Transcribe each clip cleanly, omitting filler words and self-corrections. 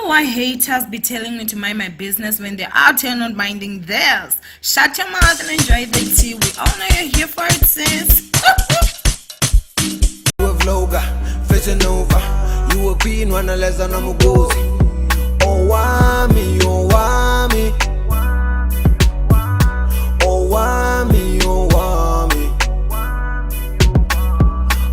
know why haters be telling me to mind my business when they're out here not minding theirs. Shut your mouth and enjoy the tea. We all know you're here for it, sis. With Loga, Fresh and Euphonic, you a queen, wanna less than I'm a gozy. Owamie, Owamie, Owamie, Owamie,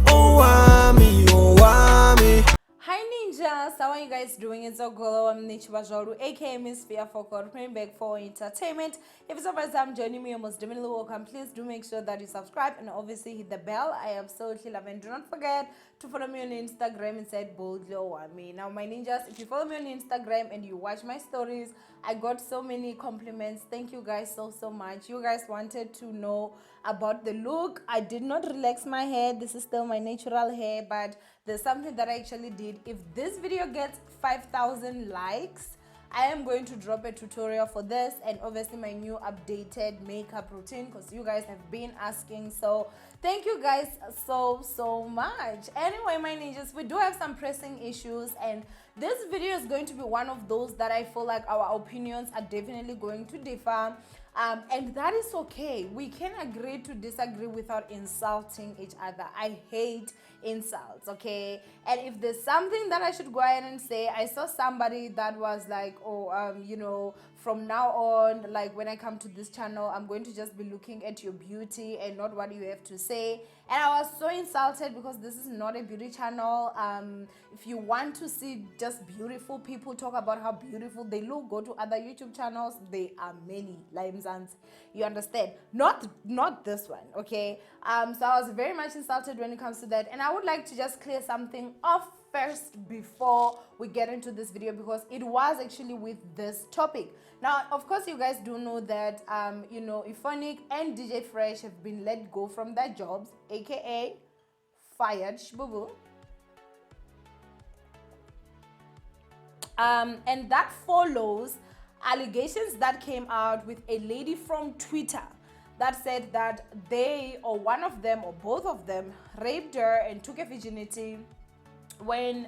Owamie, Owamie. Hi ninjas, how are you guys doing? It's your girl Ntsiki Mazwai, aka Miss Fear for God, coming back for entertainment. If it's the first time joining me, you're most definitely welcome. Please do make sure that you subscribe and obviously hit the bell. I absolutely love it. And do not forget to follow me on Instagram inside boldly Owamie. Now my ninjas, if you follow me on Instagram and you watch my stories, I got so many compliments. Thank you guys so much. You guys wanted to know about the look. I did not relax my hair. This is still my natural hair, but there's something that I actually did. If this video gets 5,000 likes, I am going to drop a tutorial for this and obviously my new updated makeup routine because you guys have been asking. So thank you guys so much. Anyway, my ninjas, we do have some pressing issues and this video is going to be one of those that I feel like our opinions are definitely going to differ. And that is okay. We can agree to disagree without insulting each other. I hate insults, okay? And if there's something that I should go ahead and say, I saw somebody that was like, oh, you know, from now on, like when I come to this channel, I'm going to just be looking at your beauty and not what you have to say. And I was so insulted because this is not a beauty channel. If you want to see just beautiful people talk about how beautiful they look, go to other YouTube channels. They are many. You understand? Not this one, okay? So I was very much insulted when it comes to that. And I would like to just clear something off first before we get into this video because it was actually with this topic. Now, of course, you guys do know that, you know, Euphonic and DJ Fresh have been let go from their jobs, aka fired, shbubu. And that follows allegations that came out with a lady from Twitter that said that they or one of them or both of them raped her and took her virginity when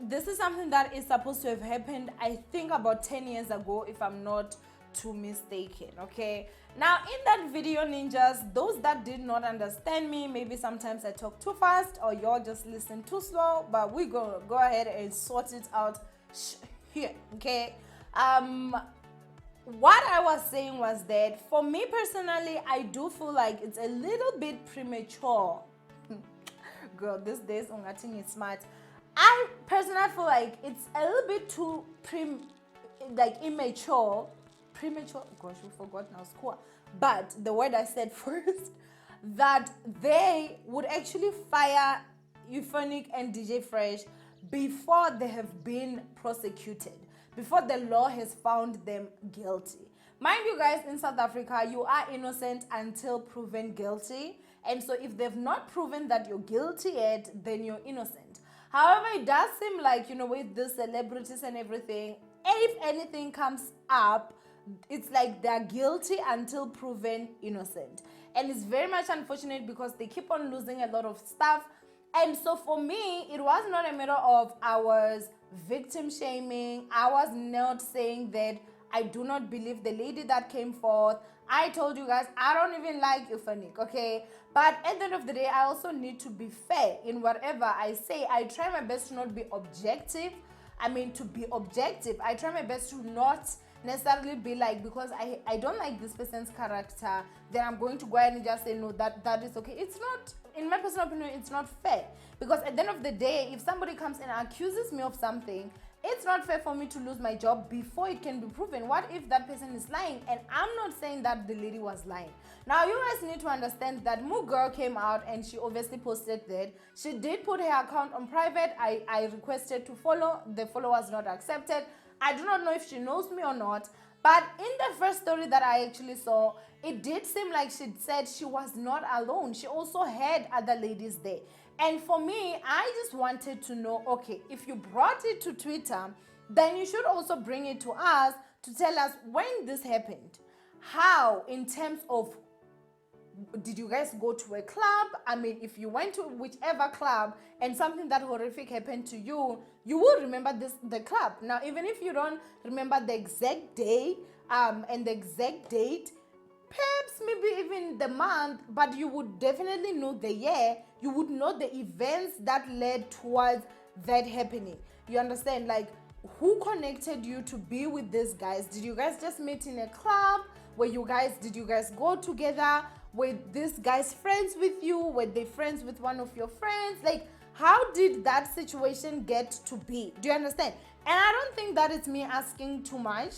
this is something that is supposed to have happened, I think about 10 years ago, if I'm not too mistaken, okay? Now, in that video, ninjas, those that did not understand me, maybe sometimes I talk too fast or y'all just listen too slow, but we're gonna go ahead and sort it out here, okay? What I was saying was that for me personally, I do feel like it's a little bit premature. Girl, these days, ungating is smart. I personally feel like it's a little bit too immature. Premature, gosh, we forgot now, score. But the word I said first, that they would actually fire Euphonic and DJ Fresh before they have been prosecuted, before the law has found them guilty. Mind you guys, in South Africa, you are innocent until proven guilty. And so if they've not proven that you're guilty yet, then you're innocent. However, it does seem like, you know, with the celebrities and everything, if anything comes up, it's like they're guilty until proven innocent. And it's very much unfortunate because they keep on losing a lot of stuff. And so for me, it was not a matter of I was victim shaming. I was not saying that I do not believe the lady that came forth. I told you guys, I don't even like Euphonic, okay? But at the end of the day, I also need to be fair in whatever I say. I try my best to not be objective. To be objective. I try my best to not necessarily be like, because I don't like this person's character, then I'm going to go ahead and just say, no, that is okay. It's not, in my personal opinion, it's not fair. Because at the end of the day, if somebody comes and accuses me of something, it's not fair for me to lose my job before it can be proven. What if that person is lying? And I'm not saying that the lady was lying. Now, you guys need to understand that Moo Girl came out and she obviously posted that. She did put her account on private. I requested to follow. The follow was not accepted. I do not know if she knows me or not. But in the first story that I actually saw, it did seem like she said she was not alone. She also had other ladies there. And for me, I just wanted to know, okay, if you brought it to Twitter, then you should also bring it to us to tell us when this happened. How, in terms of did you guys go to a club? I mean, if you went to whichever club and something that horrific happened to you, you will remember the club. Now, even if you don't remember the exact day and the exact date, perhaps maybe even the month, but you would definitely know the year. You would know the events that led towards that happening. You understand? Like, who connected you to be with these guys? Did you guys just meet in a club? Did you guys go together? Were these guys friends with you? Were they friends with one of your friends? Like, how did that situation get to be? Do you understand? And I don't think that it's me asking too much.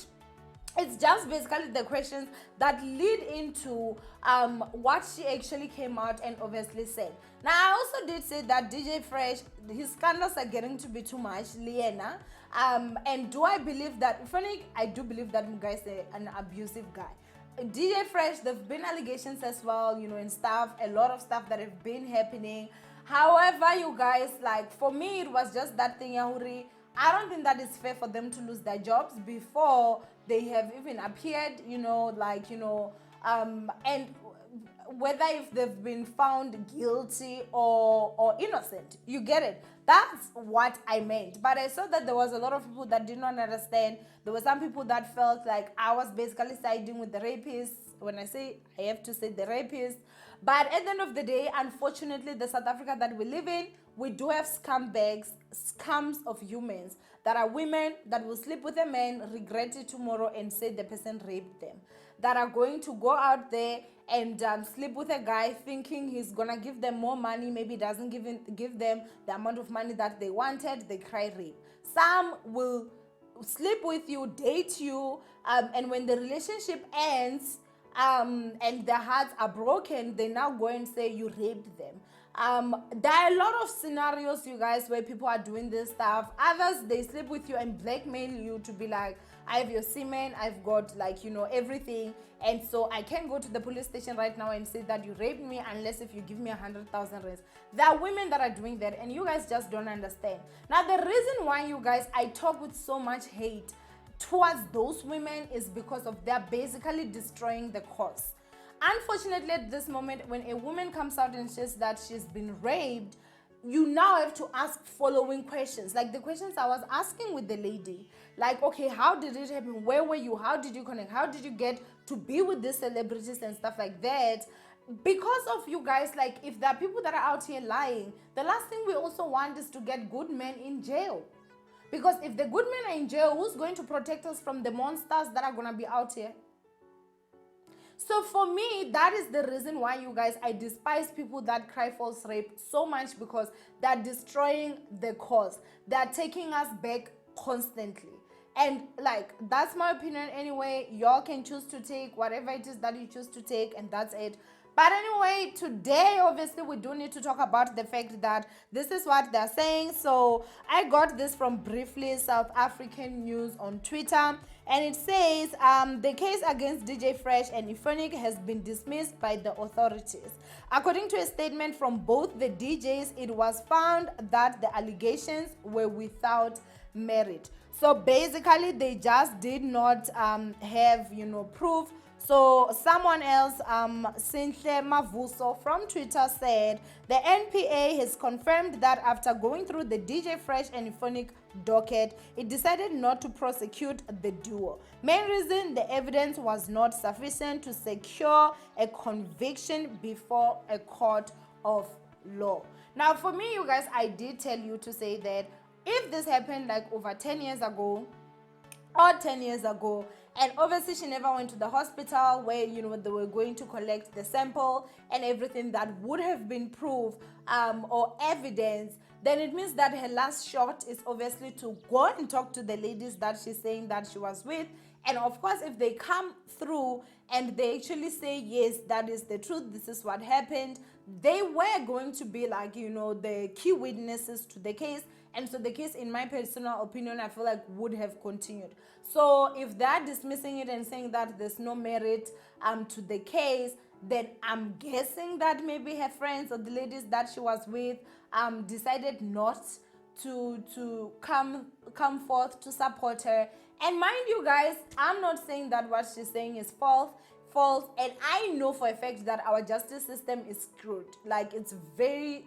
It's just basically the questions that lead into what she actually came out and obviously said. Now, I also did say that DJ Fresh, his scandals are getting to be too much, Liena. And do I believe that, funny, I do believe that Mugai is an abusive guy. DJ Fresh, there have been allegations as well, and stuff, a lot of stuff that have been happening. However, you guys, like, for me, it was just that thing, Yahuri. I don't think that it's fair for them to lose their jobs before they have even appeared, and whether if they've been found guilty or innocent. You get it? That's what I meant. But I saw that there was a lot of people that did not understand. There were some people that felt like I was basically siding with the rapists. When I say, I have to say the rapist. But at the end of the day, unfortunately, the South Africa that we live in, we do have scums of humans that are women that will sleep with a man, regret it tomorrow, and say the person raped them. That are going to go out there and sleep with a guy thinking he's gonna give them more money, maybe doesn't give them the amount of money that they wanted, they cry rape. Some will sleep with you, date you, and when the relationship ends, and their hearts are broken, they now go and say you raped them. There are a lot of scenarios, you guys, where people are doing this stuff. Others, they sleep with you and blackmail you to be like, I have your semen, I've got everything, and so I can't go to the police station right now and say that you raped me unless if you give me 100,000 rands. There are women that are doing that, and you guys just don't understand. Now, the reason why, you guys, I talk with so much hate towards those women is because of they're basically destroying the cause. Unfortunately, at this moment, when a woman comes out and says that she's been raped, you now have to ask following questions, like the questions I was asking with the lady. Like, okay, how did it happen? Where were you? How did you connect? How did you get to be with these celebrities and stuff like that? Because of you guys, like, if there are people that are out here lying, the last thing we also want is to get good men in jail. Because if the good men are in jail, who's going to protect us from the monsters that are going to be out here? So for me, that is the reason why, you guys, I despise people that cry false rape so much, because they're destroying the cause. They're taking us back constantly. And like, that's my opinion anyway. Y'all can choose to take whatever it is that you choose to take, and that's it. But anyway, today, obviously, we do need to talk about the fact that this is what they're saying. So I got this from Briefly South African News on Twitter. And it says, the case against DJ Fresh and Euphonic has been dismissed by the authorities. According to a statement from both the DJs, it was found that the allegations were without merit. So basically, they just did not have, proof. So someone else, Ntsiki Mazwai from Twitter, said the NPA has confirmed that after going through the DJ Fresh and Euphonic docket, it decided not to prosecute the duo. Main reason, the evidence was not sufficient to secure a conviction before a court of law. Now, for me, you guys, I did tell you to say that if this happened like over 10 years ago or 10 years ago, and obviously she never went to the hospital where they were going to collect the sample and everything that would have been proof or evidence, then it means that her last shot is obviously to go and talk to the ladies that she's saying that she was with. And of course, if they come through and they actually say, yes, that is the truth, this is what happened, they were going to be like, the key witnesses to the case. And so the case, in my personal opinion, I feel like would have continued. So if they're dismissing it and saying that there's no merit to the case, then I'm guessing that maybe her friends or the ladies that she was with decided not to come forth to support her. And mind you guys, I'm not saying that what she's saying is false. false. And I know for a fact that our justice system is screwed. Like, it's very,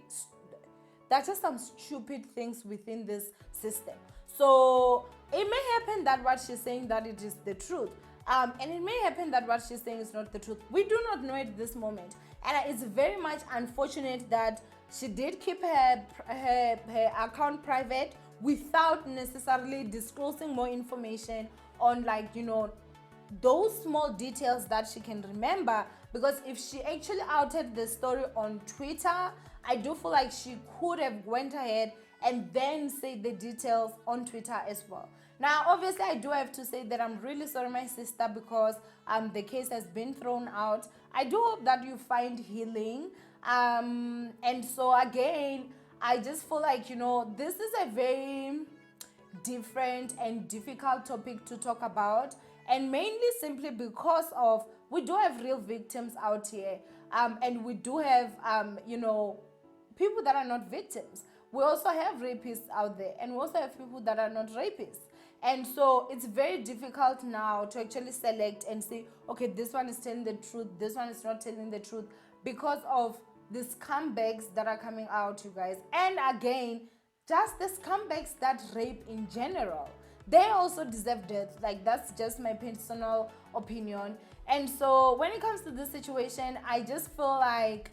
there's just some stupid things within this system. So it may happen that what she's saying that it is the truth. And it may happen that what she's saying is not the truth. We do not know at this moment. And it's very much unfortunate that she did keep her account private without necessarily disclosing more information on, like, those small details that she can remember. Because if she actually outed the story on Twitter, I do feel like she could have went ahead and then say the details on Twitter as well. Now, obviously, I do have to say that I'm really sorry, my sister, because the case has been thrown out. I do hope that you find healing. And so again, I just feel like, this is a very different and difficult topic to talk about, and mainly simply because of we do have real victims out here, and we do have people that are not victims. We also have rapists out there, and we also have people that are not rapists. And so it's very difficult now to actually select and say, okay, this one is telling the truth, this one is not telling the truth, because of the scumbags that are coming out, you guys. And again, just the scumbags that rape in general, they also deserve death. Like, that's just my personal opinion. And so when it comes to this situation, I just feel like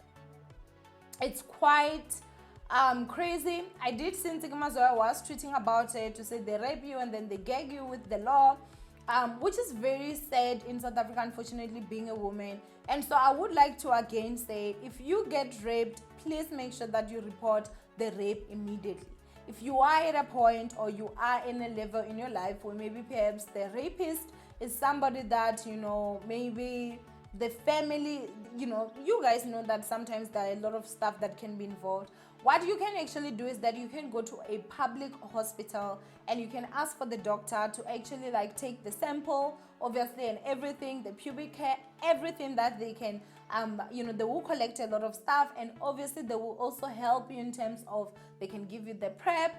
it's quite crazy. I did see Ntsiki Mazwai was tweeting about it to say they rape you and then they gag you with the law, which is very sad in South Africa, unfortunately, being a woman. And so I would like to again say, if you get raped, please make sure that you report the rape immediately. If you are at a point or you are in a level in your life where maybe perhaps the rapist is somebody that, maybe the family, you guys know that sometimes there are a lot of stuff that can be involved. What you can actually do is that you can go to a public hospital and you can ask for the doctor to actually take the sample, obviously, and everything, the pubic hair, everything that they can, they will collect a lot of stuff, and obviously they will also help you in terms of they can give you the PrEP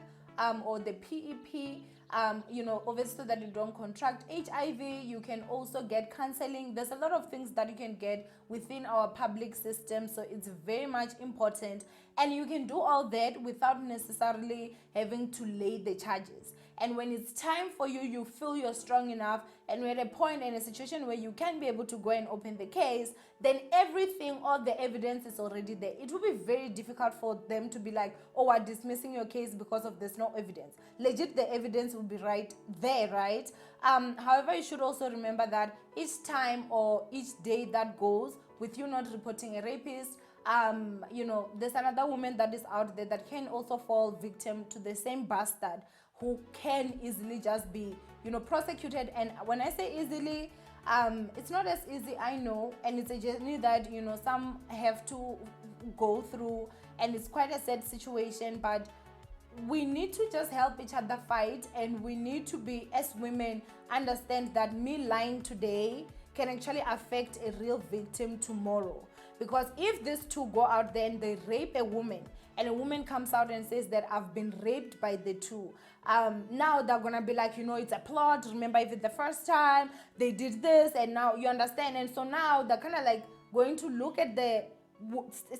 or the PEP, obviously so that you don't contract HIV. You can also get counseling. There's a lot of things that you can get within our public system, so it's very much important. And you can do all that without necessarily having to lay the charges. And when it's time for you, you feel you're strong enough and you're at a point in a situation where you can be able to go and open the case, then everything, all the evidence is already there. It will be very difficult for them to be like, oh, we're dismissing your case because of there's no evidence. Legit, the evidence will be right there, right? However, you should also remember that each time or each day that goes with you not reporting a rapist, there's another woman that is out there that can also fall victim to the same bastard, who can easily just be, prosecuted. And when I say easily, it's not as easy, I know, and it's a journey that, some have to go through, and it's quite a sad situation, but we need to just help each other fight, and we need to be, as women, understand that me lying today can actually affect a real victim tomorrow. Because if these two go out there and they rape a woman, and a woman comes out and says that I've been raped by the two, now they're gonna be like, it's a plot. Remember, if it's the first time they did this, and now you understand. And so now they're kind of like going to look at the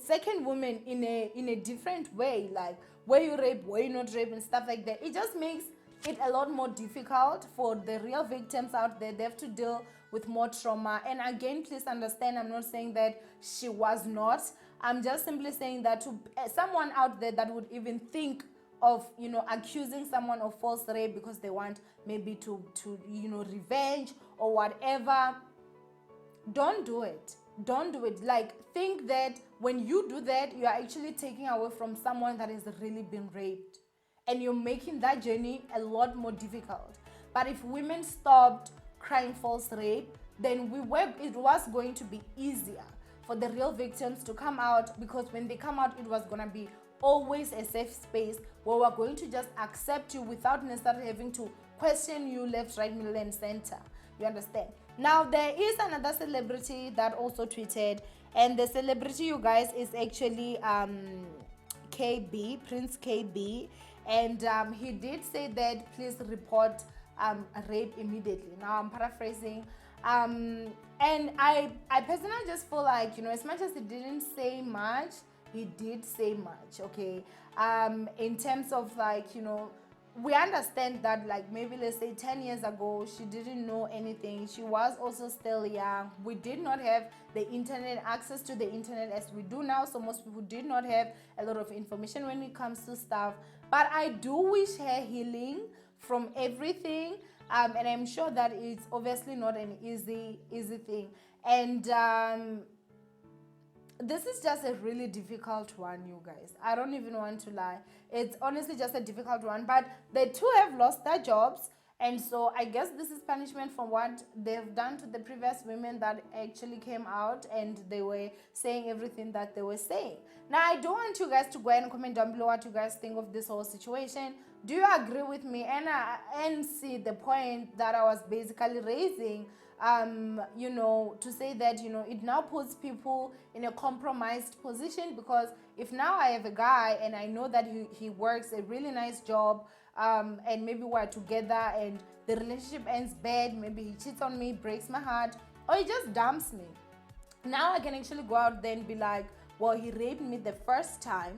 second woman in a different way, like were you raped, were you not raped, and stuff like that. It just makes it a lot more difficult for the real victims out there. They have to deal with more trauma. And again, please understand, I'm not saying that she was not. I'm just simply saying that to someone out there that would even think of, accusing someone of false rape because they want maybe to revenge or whatever, don't do it. Don't do it. Think that when you do that, you are actually taking away from someone that has really been raped, and you're making that journey a lot more difficult. But if women stopped crying false rape, then it was going to be easier for the real victims to come out, because when they come out, it was going to be always a safe space where we're going to just accept you without necessarily having to question you left, right, middle, and center. You understand? Now, there is another celebrity that also tweeted, and the celebrity, you guys, is actually KB, Prince KB, and he did say that please report rape immediately. Now, I'm paraphrasing. And I personally just feel like, you know, as much as he didn't say much, he did say much, okay? In terms of like, you know, we understand that like maybe let's say 10 years ago she didn't know anything, she was also still young, we did not have the internet, access to the internet as we do now, so most people did not have a lot of information when it comes to stuff. But I do wish her healing from everything, and I'm sure that it's obviously not an easy thing. And this is just a really difficult one, you guys. I don't even want to lie. It's honestly just a difficult one. But the two have lost their jobs. And so I guess this is punishment from what they've done to the previous women that actually came out and they were saying everything that they were saying. Now, I do want you guys to go and comment down below what you guys think of this whole situation. Do you agree with me and see the point that I was basically raising? You know, to say that, you know, it now puts people in a compromised position, because if now I have a guy and I know that he works a really nice job, and maybe we're together and the relationship ends bad, maybe he cheats on me, breaks my heart, or he just dumps me. Now I can actually go out there and be like, well, he raped me the first time.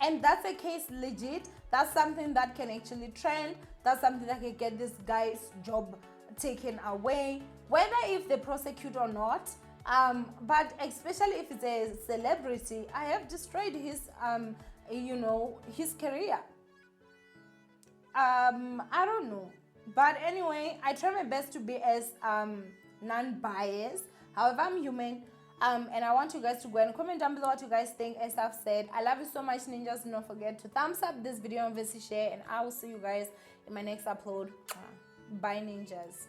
And that's a case legit. That's something that can actually trend. That's something that can get this guy's job taken away, whether if they prosecute or not. But especially if it's a celebrity, I have destroyed his, you know, his career. I don't know. But anyway, I try my best to be as non-biased. However, I'm human. And I want you guys to go and comment down below what you guys think. As I've said, I love you so much, ninjas. Do not forget to thumbs up this video and obviously share. And I will see you guys in my next upload. Bye, ninjas.